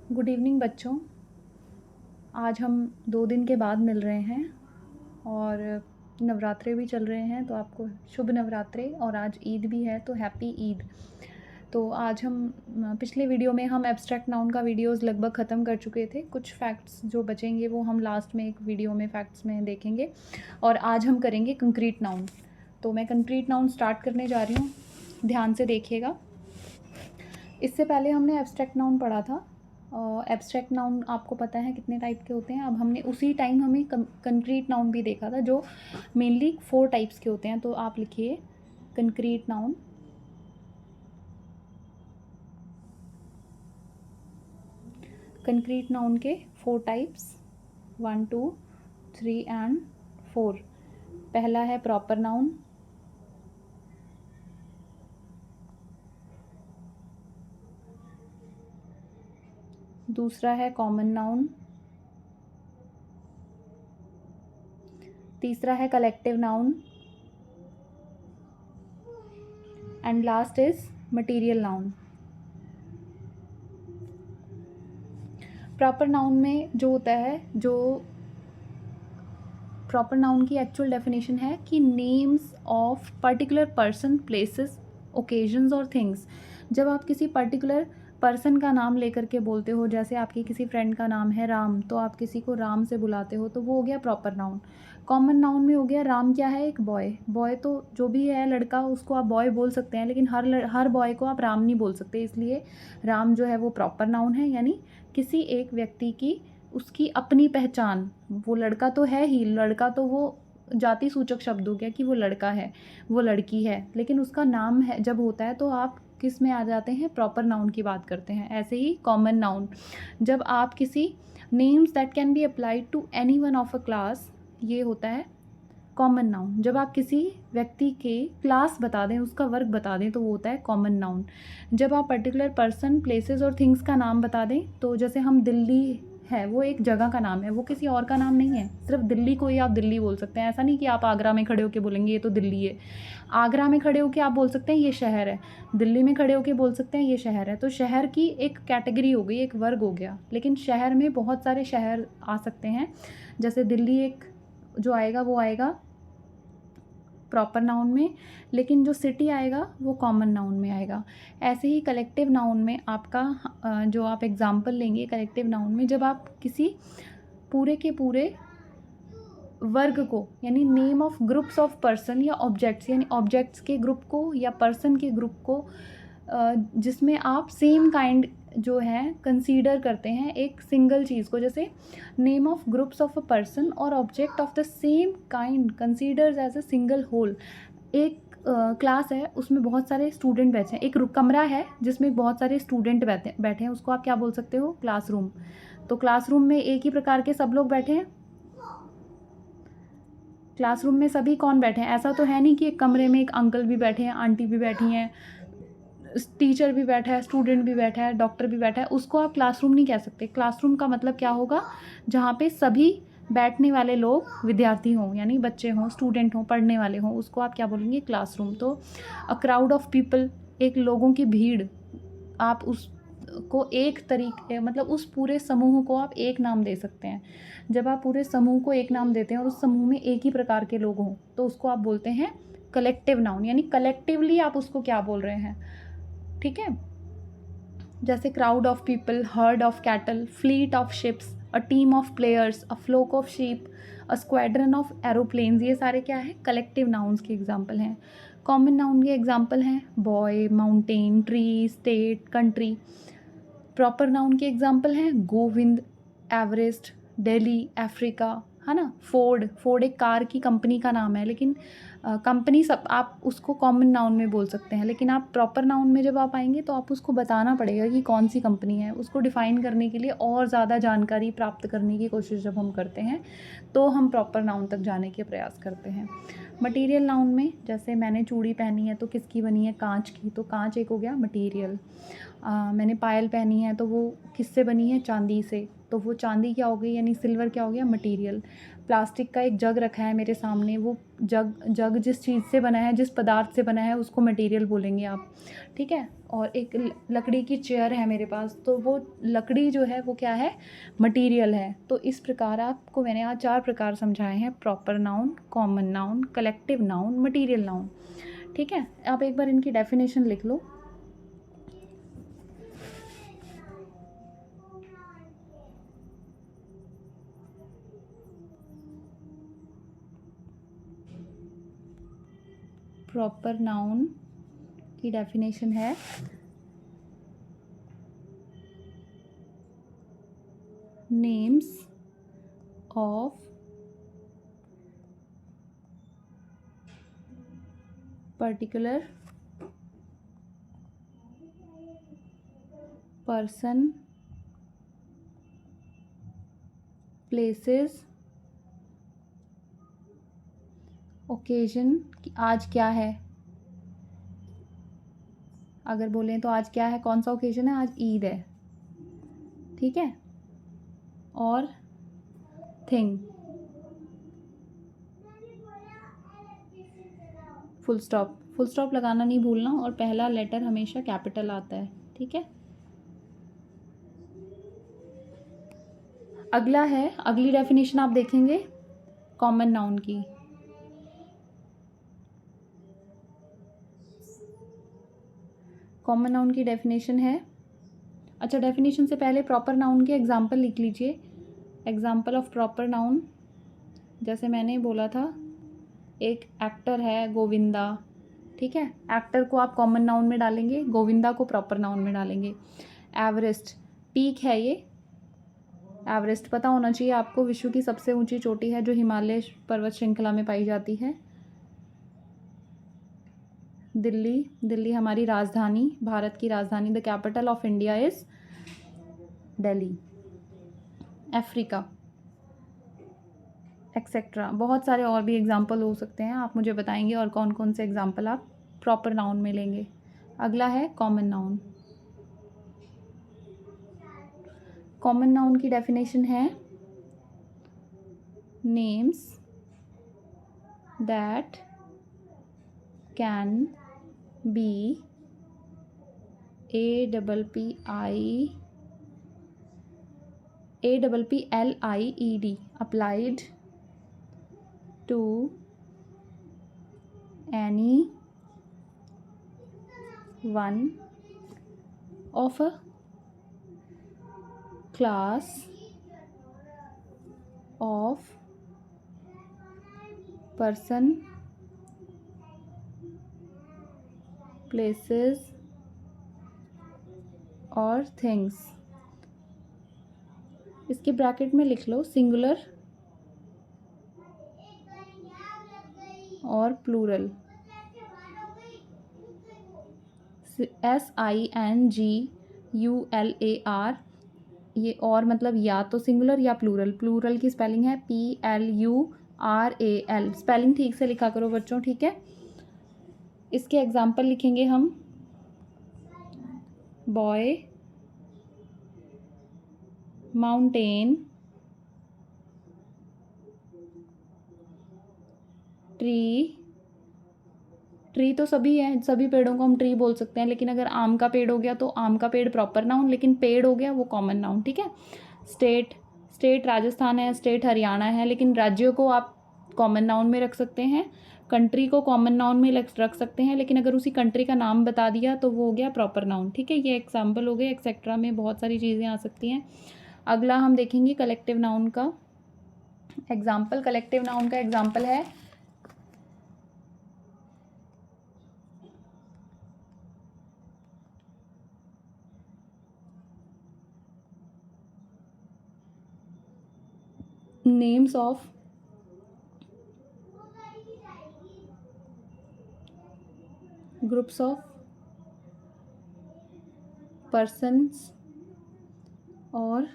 Good evening बच्चों। आज हम 2 दिन के बाद मिल रहे हैं और नवरात्रे भी चल रहे हैं, तो आपको शुभ नवरात्रे। और आज ईद भी है, तो हैप्पी ईद। तो आज हम पिछले वीडियो में हम एब्स्ट्रैक्ट नाउन का वीडियोस लगभग ख़त्म कर चुके थे। कुछ फैक्ट्स जो बचेंगे वो हम लास्ट में एक वीडियो में फैक्ट्स में देखेंगे। और आज हम करेंगे कंक्रीट नाउन। तो मैं कंक्रीट नाउन स्टार्ट करने जा रही हूँ, ध्यान से देखिएगा। इससे पहले हमने एब्स्ट्रैक्ट नाउन पढ़ा था। एब्स्ट्रैक्ट नाउन आपको पता है कितने टाइप के होते हैं। अब हमने उसी टाइम हमें कंक्रीट नाउन भी देखा था, जो मेनली 4 टाइप्स के होते हैं। तो आप लिखिए कंक्रीट नाउन। कंक्रीट नाउन के 4 टाइप्स 1 2 3 एंड 4। पहला है प्रॉपर नाउन, दूसरा है कॉमन नाउन, तीसरा है collective noun and last is material noun. Proper noun में जो होता है, जो प्रॉपर नाउन की एक्चुअल डेफिनेशन है कि names of particular person, places, occasions और थिंग्स। जब आप किसी पर्टिकुलर पर्सन का नाम लेकर के बोलते हो, जैसे आपके किसी फ्रेंड का नाम है राम, तो आप किसी को राम से बुलाते हो, तो वो हो गया प्रॉपर नाउन। कॉमन नाउन में हो गया, राम क्या है, एक बॉय। बॉय तो जो भी है लड़का, उसको आप बॉय बोल सकते हैं, लेकिन हर बॉय को आप राम नहीं बोल सकते। इसलिए राम जो है वो प्रॉपर नाउन है, यानी किसी एक व्यक्ति की उसकी अपनी पहचान। वो लड़का तो है ही, लड़का तो वो जाति सूचक शब्द हो गया कि वो लड़का है, वो लड़की है, लेकिन उसका नाम है जब होता है तो आप किस में आ जाते हैं, प्रॉपर नाउन की बात करते हैं। ऐसे ही कॉमन नाउन, जब आप किसी names that can be applied to any one of a class, ये होता है कॉमन नाउन। जब आप किसी व्यक्ति के क्लास बता दें, उसका वर्ग बता दें, तो वो होता है कॉमन नाउन। जब आप पर्टिकुलर पर्सन, प्लेसेस और थिंग्स का नाम बता दें, तो जैसे हम दिल्ली है, वो एक जगह का नाम है, वो किसी और का नाम नहीं है। सिर्फ दिल्ली को ही आप दिल्ली बोल सकते हैं। ऐसा नहीं कि आप आगरा में खड़े होकर बोलेंगे ये तो दिल्ली है। आगरा में खड़े होकर आप बोल सकते हैं ये शहर है, दिल्ली में खड़े होकर बोल सकते हैं ये शहर है। तो शहर की एक कैटेगरी हो गई, एक वर्ग हो गया। लेकिन शहर में बहुत सारे शहर आ सकते हैं, जैसे दिल्ली एक जो आएगा वो आएगा प्रॉपर नाउन में, लेकिन जो सिटी आएगा वो कॉमन नाउन में आएगा। ऐसे ही कलेक्टिव नाउन में आपका जो आप एग्जाम्पल लेंगे कलेक्टिव नाउन में, जब आप किसी पूरे के पूरे वर्ग को, यानी name of groups of person या ऑब्जेक्ट्स, यानी ऑब्जेक्ट्स के ग्रुप को या पर्सन के ग्रुप को, जिसमें आप सेम काइंड जो है कंसीडर करते हैं एक सिंगल चीज़ को, जैसे name of groups of a person और object of the same kind considers as a single whole. एक क्लास है, उसमें बहुत सारे स्टूडेंट बैठे हैं, एक कमरा है जिसमें बहुत सारे स्टूडेंट बैठे हैं, उसको आप क्या बोल सकते हो, क्लासरूम। तो क्लासरूम में एक ही प्रकार के सब लोग बैठे हैं। क्लासरूम में सभी कौन बैठे हैं, ऐसा तो है नहीं कि एक कमरे में एक अंकल भी बैठे हैं, आंटी भी बैठी हैं, टीचर भी बैठा है, स्टूडेंट भी बैठा है, डॉक्टर भी बैठा है। उसको आप क्लासरूम नहीं कह सकते। क्लासरूम का मतलब क्या होगा, जहाँ पे सभी बैठने वाले लोग विद्यार्थी हों, यानी बच्चे हों, स्टूडेंट हों, पढ़ने वाले हों, उसको आप क्या बोलेंगे, क्लासरूम। तो अ क्राउड ऑफ पीपल, एक लोगों की भीड़, आप उसको एक तरीके, मतलब उस पूरे समूह को आप एक नाम दे सकते हैं। जब आप पूरे समूह को एक नाम देते हैं और उस समूह में एक ही प्रकार के लोग हों, तो उसको आप बोलते हैं कलेक्टिव नाउन, यानी कलेक्टिवली आप उसको क्या बोल रहे हैं। ठीक है, जैसे crowd of people, heard of cattle, fleet of ships, a team of players, a fluke of sheep, a squadron of aeroplanes, ये सारे क्या है, कलेक्टिव नाउन्स के एग्जाम्पल हैं। कॉमन नाउन के एग्जाम्पल हैं boy, mountain, tree, state, country. Proper noun के example हैं गोविंद, एवरेस्ट, दिल्ली, अफ्रीका, है ना। फोर्ड, फोर्ड एक कार की कंपनी का नाम है, लेकिन कंपनी सब आप उसको कॉमन नाउन में बोल सकते हैं। लेकिन आप प्रॉपर नाउन में जब आप आएंगे तो आप उसको बताना पड़ेगा कि कौन सी कंपनी है। उसको डिफ़ाइन करने के लिए और ज़्यादा जानकारी प्राप्त करने की कोशिश जब हम करते हैं, तो हम प्रॉपर नाउन तक जाने के प्रयास करते हैं। मटीरियल नाउन में, जैसे मैंने चूड़ी पहनी है तो किसकी बनी है, कांच की, तो कांच एक हो गया मटीरियल। मैंने पायल पहनी है तो वो किससे बनी है, चांदी से, तो वो चांदी क्या हो गई, यानी सिल्वर क्या हो गया, मटीरियल। प्लास्टिक का एक जग रखा है मेरे सामने, वो जग जिस चीज़ से बना है, जिस पदार्थ से बना है, उसको मटेरियल बोलेंगे आप, ठीक है। और एक लकड़ी की चेयर है मेरे पास, तो वो लकड़ी जो है वो क्या है, मटेरियल है। तो इस प्रकार आपको मैंने आज 4 प्रकार समझाए हैं, proper noun, common noun, collective noun, material noun, ठीक है। आप एक बार इनकी डेफिनेशन लिख लो। प्रॉपर नाउन की डेफिनेशन है names of particular person, places, occasion. आज क्या है, अगर बोलें तो आज क्या है, कौन सा ओकेजन है, आज ईद है, ठीक है। और thing, full stop, full stop लगाना नहीं भूलना, और पहला लेटर हमेशा कैपिटल आता है, ठीक है। अगला है, अगली डेफिनेशन आप देखेंगे कॉमन नाउन की। कॉमन नाउन की डेफिनेशन है, अच्छा डेफिनेशन से पहले प्रॉपर नाउन के एग्जाम्पल लिख लीजिए। एग्जाम्पल ऑफ प्रॉपर नाउन, जैसे मैंने बोला था, एक एक्टर है गोविंदा, ठीक है। एक्टर को आप कॉमन नाउन में डालेंगे, गोविंदा को प्रॉपर नाउन में डालेंगे। एवरेस्ट, पीक है ये, एवरेस्ट पता होना चाहिए आपको, विश्व की सबसे ऊंची चोटी है जो हिमालय पर्वत श्रृंखला में पाई जाती है। दिल्ली, दिल्ली हमारी राजधानी, भारत की राजधानी, the capital of India is Delhi. Africa, etcetera, बहुत सारे और भी एग्जाम्पल हो सकते हैं, आप मुझे बताएंगे और कौन कौन से एग्जाम्पल आप प्रॉपर नाउन में लेंगे। अगला है कॉमन नाउन। कॉमन नाउन की डेफिनेशन है names that can B APPLIED applied to any one of a class of person, places और थिंग्स। इसके ब्रैकेट में लिख लो सिंगुलर और प्लूरल, SINGULAR, ये और मतलब या तो सिंगुलर या प्लूरल। प्लूरल की स्पेलिंग है PLURAL। स्पेलिंग ठीक से लिखा करो बच्चों, ठीक है। इसके एग्जाम्पल लिखेंगे हम, बॉय, माउंटेन, ट्री, ट्री तो सभी है, सभी पेड़ों को हम ट्री बोल सकते हैं, लेकिन अगर आम का पेड़ हो गया तो आम का पेड़ प्रॉपर नाउन, लेकिन पेड़ हो गया वो कॉमन नाउन, ठीक है। स्टेट, स्टेट राजस्थान है, स्टेट हरियाणा है, लेकिन राज्यों को आप कॉमन नाउन में रख सकते हैं। कंट्री को कॉमन नाउन में रख सकते हैं, लेकिन अगर उसी कंट्री का नाम बता दिया तो वो हो गया प्रॉपर नाउन, ठीक है। ये एग्जाम्पल हो गए, एक्सेट्रा में बहुत सारी चीज़ें आ सकती हैं। अगला हम देखेंगे कलेक्टिव नाउन का एग्जाम्पल। कलेक्टिव नाउन का एग्जाम्पल है names of groups of persons और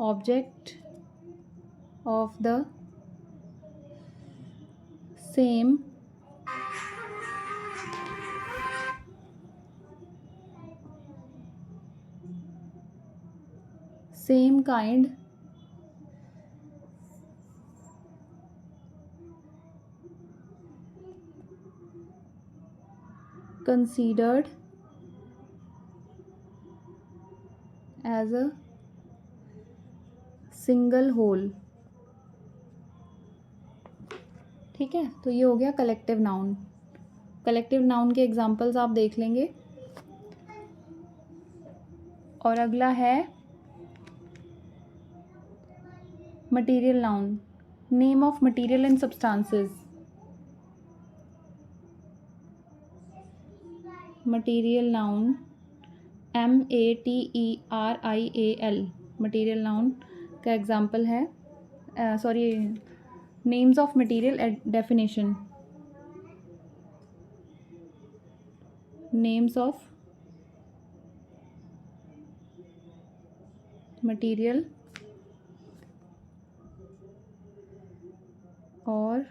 object of the same kind considered as a single whole. ठीक है, तो ये हो गया कलेक्टिव नाउन। कलेक्टिव नाउन के एग्जांपल्स आप देख लेंगे। और अगला है material noun, name of material and substances. Material noun MATERIAL, material noun का एग्जाम्पल है, sorry, names of material definition. Names of material और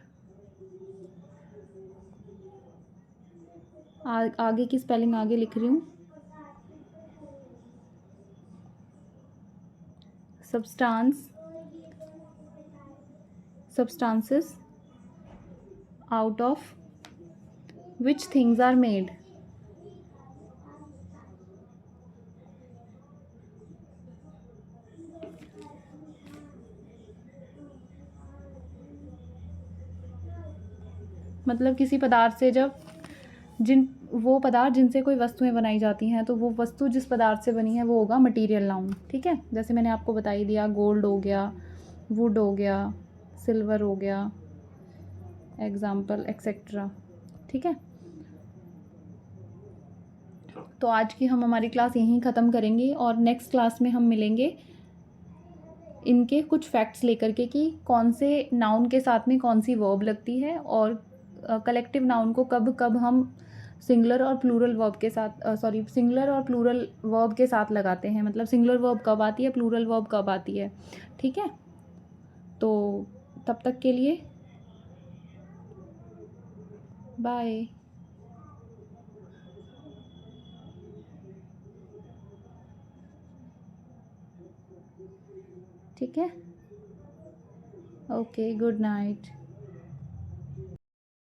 आगे की स्पेलिंग आगे लिख रही हूँ, substances out of which things are made। मतलब किसी पदार्थ से जब वो पदार्थ जिनसे कोई वस्तुएं बनाई जाती हैं, तो वो वस्तु जिस पदार्थ से बनी है वो होगा मटेरियल नाउन। ठीक है, जैसे मैंने आपको बता ही दिया, गोल्ड हो गया, वुड हो गया, सिल्वर हो गया, एग्जाम्पल एक्सेट्रा। ठीक है, तो आज की हमारी क्लास यहीं ख़त्म करेंगे और नेक्स्ट क्लास में हम मिलेंगे इनके कुछ फैक्ट्स लेकर के कि कौन से नाउन के साथ में कौन सी वर्ब लगती है, और कलेक्टिव नाउन को कब कब हम सिंगुलर और प्लूरल वर्ब के साथ, सिंगुलर और प्लूरल वर्ब के साथ लगाते हैं। मतलब सिंगुलर वर्ब कब आती है, प्लूरल वर्ब कब आती है। ठीक है, तो तब तक के लिए बाय। ठीक है, ओके, गुड नाइट।